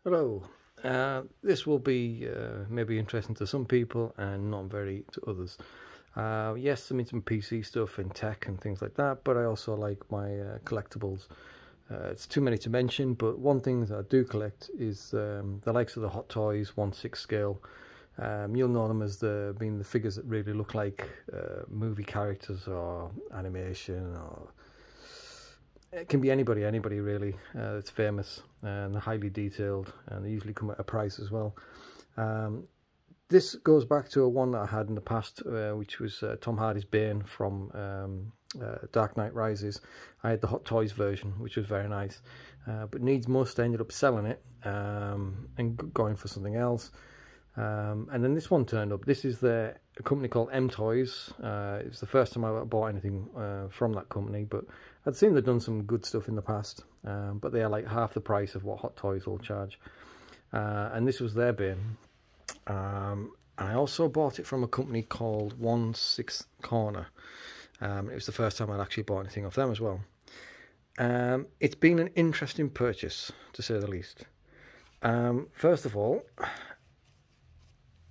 Hello. This will be maybe interesting to some people and not very to others. Yes, I'm into some PC stuff and tech and things like that, but I also like my collectibles. It's too many to mention, but one thing that I do collect is the likes of the Hot Toys 1/6 scale. You'll know them as being the figures that really look like movie characters or animation, or it can be anybody really that's famous, and they're highly detailed, and they usually come at a price as well. This goes back to a one that I had in the past, which was Tom Hardy's Bane from Dark Knight Rises. I had the Hot Toys version, which was very nice, but needs must, I ended up selling it and going for something else. And then this one turned up. This is a company called Mtoys. It was the first time I bought anything from that company, but I'd seen they'd done some good stuff in the past, but they are like half the price of what Hot Toys will charge. And this was their bin. I also bought it from a company called 1/6 Corner. It was the first time I'd actually bought anything off them as well. It's been an interesting purchase, to say the least. First of all,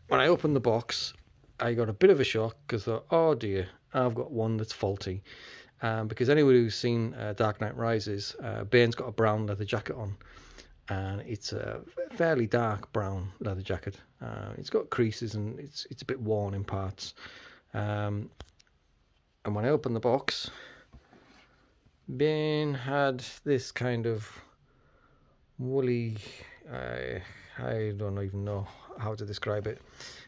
when I opened the box, I got a bit of a shock because I thought, oh dear, I've got one that's faulty. Because anyone who's seen Dark Knight Rises, Bane's got a brown leather jacket on, and it's a fairly dark brown leather jacket. It's got creases and it's a bit worn in parts. And when I opened the box, Bane had this kind of woolly, I don't even know how to describe it.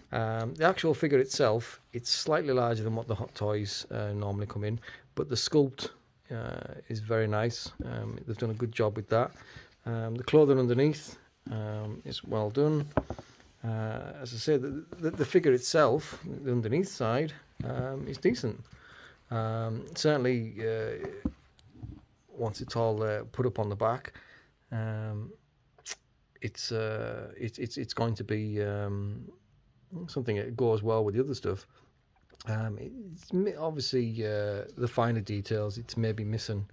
The actual figure itself, it's slightly larger than what the Hot Toys normally come in, but the sculpt is very nice. They've done a good job with that. The clothing underneath is well done. As I said, the figure itself, the underneath side, is decent. Certainly, once it's all put up on the back, it's going to be something that goes well with the other stuff. It's obviously the finer details, it's maybe missing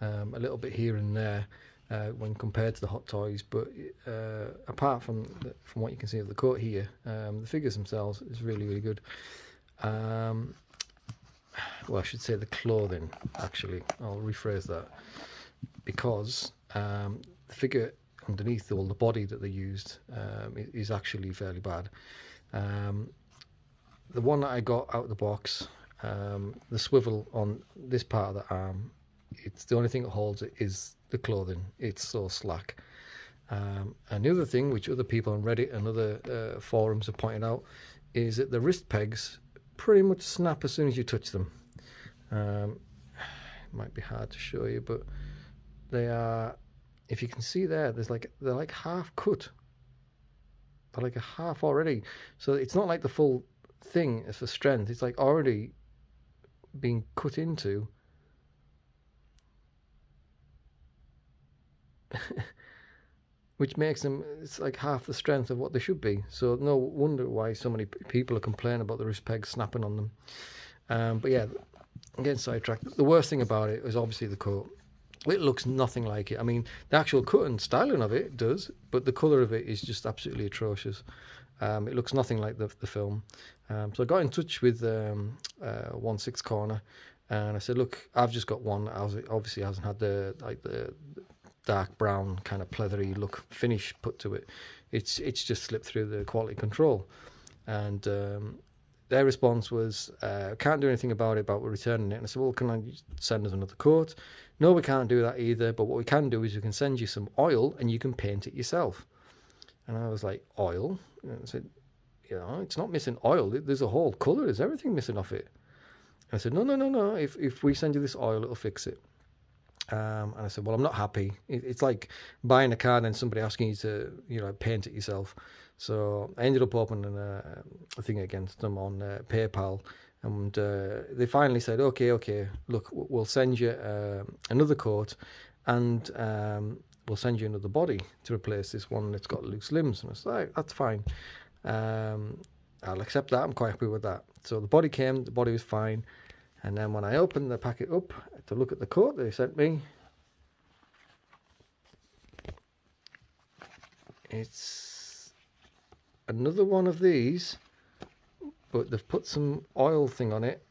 a little bit here and there when compared to the Hot Toys, but apart from what you can see of the coat here, the figures themselves is really good. Well, I should say the clothing, actually. I'll rephrase that, because the figure underneath, all the body that they used, is actually fairly bad. The one that I got out of the box, the swivel on this part of the arm, it's the only thing that holds it is the clothing. It's so slack. And the other thing, which other people on Reddit and other forums have pointed out, is that the wrist pegs pretty much snap as soon as you touch them. It might be hard to show you, but they are, if you can see there, they're like half cut. They're like a half already. So it's not like the full thing is for strength. It's like already being cut into. Which makes them, it's like half the strength of what they should be. So no wonder why so many people are complaining about the wrist pegs snapping on them. But yeah, I'm getting sidetracked. The worst thing about it is obviously the coat. It looks nothing like it. I mean, the actual cut and styling of it does, but the colour of it is just absolutely atrocious. It looks nothing like the film. So I got in touch with 1/6 Corner, and I said, look, I've just got one. Obviously hasn't had the dark brown kind of pleathery look finish put to it. It's just slipped through the quality control. And their response was, can't do anything about it, but we're returning it. And I said, well, can I send us another quote? No, we can't do that either, but what we can do is we can send you some oil and you can paint it yourself. And I was like, oil? And I said, you know, it's not missing oil. There's a whole colour. There's everything missing off it. And I said, no. If we send you this oil, it'll fix it. And I said, well, I'm not happy. It's like buying a car and somebody asking you to, you know, paint it yourself. So I ended up opening a thing against them on PayPal, and they finally said, okay, look, we'll send you another quote, and we'll send you another body to replace this one that's got loose limbs. And I was like, that's fine. I'll accept that. I'm quite happy with that. So the body came, the body was fine. And then when I opened the packet up to look at the quote they sent me, It's another one of these, but they've put some oil thing on it,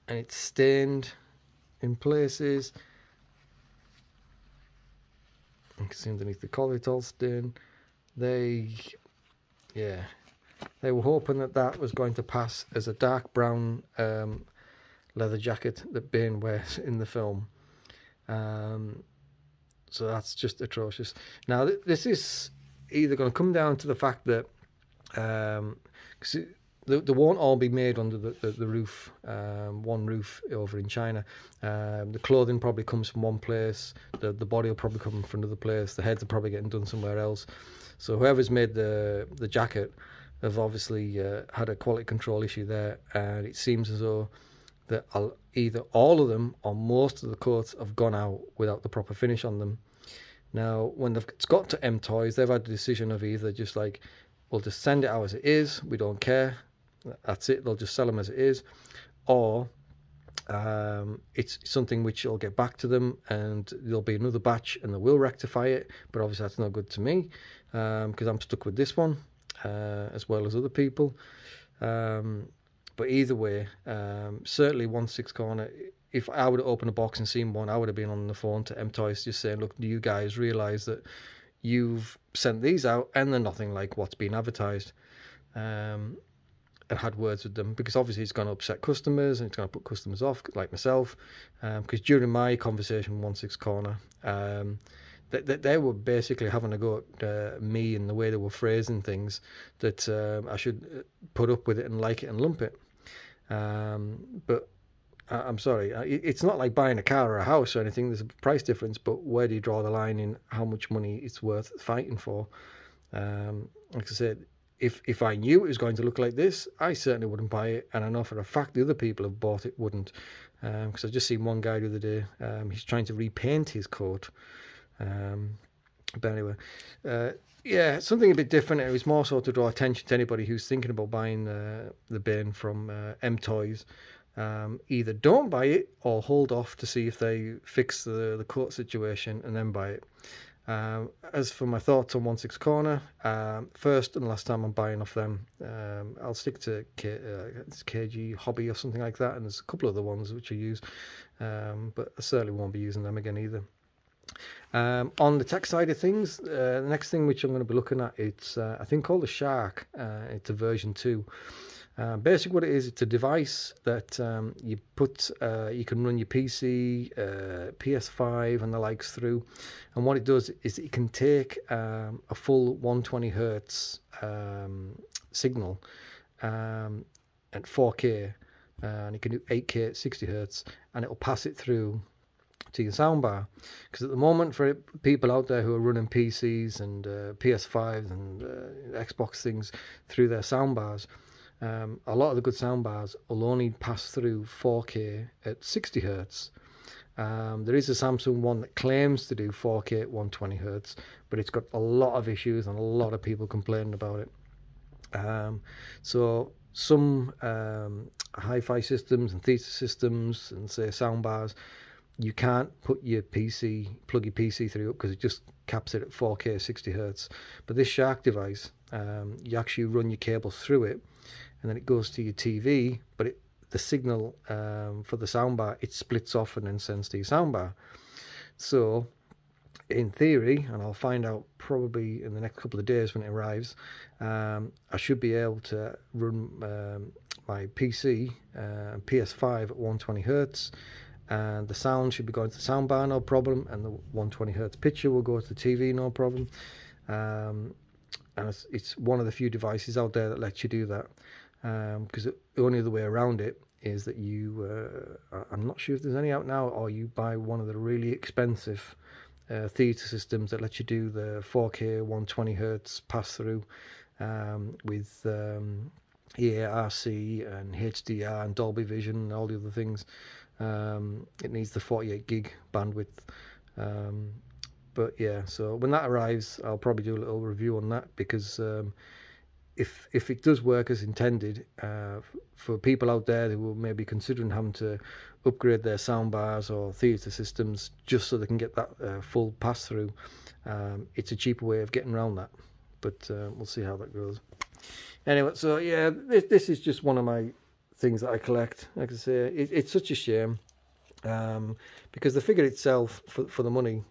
and it's stained in places. You can see underneath the collar it's all stained. They were hoping that that was going to pass as a dark brown leather jacket that Bane wears in the film. So that's just atrocious. Now this is either going to come down to the fact that they won't all be made under the roof, one roof over in China. The clothing probably comes from one place, the body will probably come from another place, the heads are probably getting done somewhere else. So whoever's made the jacket have obviously had a quality control issue there, and it seems as though that either all of them or most of the coats have gone out without the proper finish on them. Now, when it's got to Mtoys, they've had the decision of either just like, we'll just send it out as it is, we don't care, that's it, they'll just sell them as it is, or it's something which will get back to them and there'll be another batch and they will rectify it, but obviously that's not good to me, because I'm stuck with this one as well as other people. But either way, certainly 1/6 corner, if I would have opened a box and seen one, I would have been on the phone to Mtoys just saying, look, do you guys realise that you've sent these out and they're nothing like what's been advertised? And had words with them, because obviously it's going to upset customers and it's going to put customers off, like myself, because during my conversation with 1/6 corner, they were basically having a go at me and the way they were phrasing things, that I should put up with it and like it and lump it. But I'm sorry, it's not like buying a car or a house or anything. There's a price difference, but where do you draw the line in how much money it's worth fighting for? Like I said, if I knew it was going to look like this, I certainly wouldn't buy it, and I know for a fact the other people have bought it wouldn't, because I've just seen one guy the other day, he's trying to repaint his coat. But anyway, yeah, something a bit different. It was more so to draw attention to anybody who's thinking about buying the Bane from Mtoys. Either don't buy it or hold off to see if they fix the coat situation and then buy it. As for my thoughts on 1/6 corner, first and last time I'm buying off them. I'll stick to KG Hobby or something like that, and there's a couple of other ones which I use, but I certainly won't be using them again either. On the tech side of things, the next thing which I'm going to be looking at, it's I think called the Shark. It's a version 2. Basically what it is, it's a device that you can run your PC, PS5 and the likes through, and what it does is it can take a full 120 hertz signal at 4K, and it can do 8K at 60 hertz, and it will pass it through to your soundbar. Because at the moment, for people out there who are running PCs and PS5s and Xbox things through their soundbars, a lot of the good soundbars will only pass through 4K at 60 hertz. There is a Samsung one that claims to do 4K at 120 hertz, but it's got a lot of issues and a lot of people complaining about it. So some hi-fi systems and theater systems and say soundbars, you can't plug your PC through it because it just caps it at 4K 60 hertz. But this Shark device, you actually run your cables through it, and then it goes to your TV, but the signal for the soundbar, it splits off and then sends to your soundbar. So in theory, and I'll find out probably in the next couple of days when it arrives, I should be able to run my PC and PS5 at 120 hertz, and the sound should be going to the soundbar no problem, and the 120 hertz picture will go to the TV no problem. And it's one of the few devices out there that lets you do that, because the only other way around it is that you I'm not sure if there's any out now, or you buy one of the really expensive theater systems that let you do the 4K 120 hertz pass through with EARC and HDR and Dolby Vision and all the other things. It needs the 48 gig bandwidth. But yeah, so when that arrives, I'll probably do a little review on that, because if it does work as intended, for people out there who will maybe considering having to upgrade their sound bars or theatre systems just so they can get that full pass through. It's a cheaper way of getting around that, but we'll see how that goes. Anyway, so yeah, this is just one of my things that I collect. Like I say, it's such a shame, because the figure itself for the money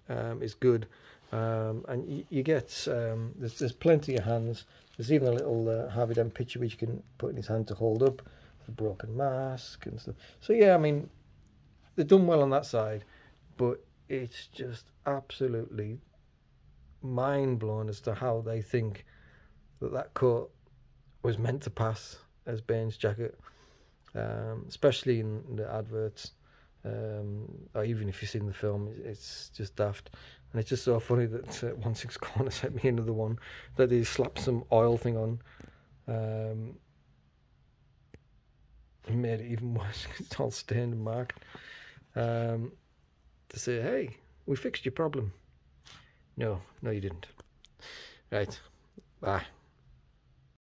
is good, and you get there's plenty of hands. There's even a little Harvey Dent picture which you can put in his hand to hold up the broken mask and stuff. So yeah, I mean, they've done well on that side, but it's just absolutely mind blown as to how they think that coat was meant to pass as Bane's jacket, especially in the adverts, or even if you've seen the film. It's just daft. And it's just so funny that 16 Corner sent me another one that he slapped some oil thing on. He made it even worse. It's all stained and marked. To say, hey, we fixed your problem. No, you didn't. Right, bye.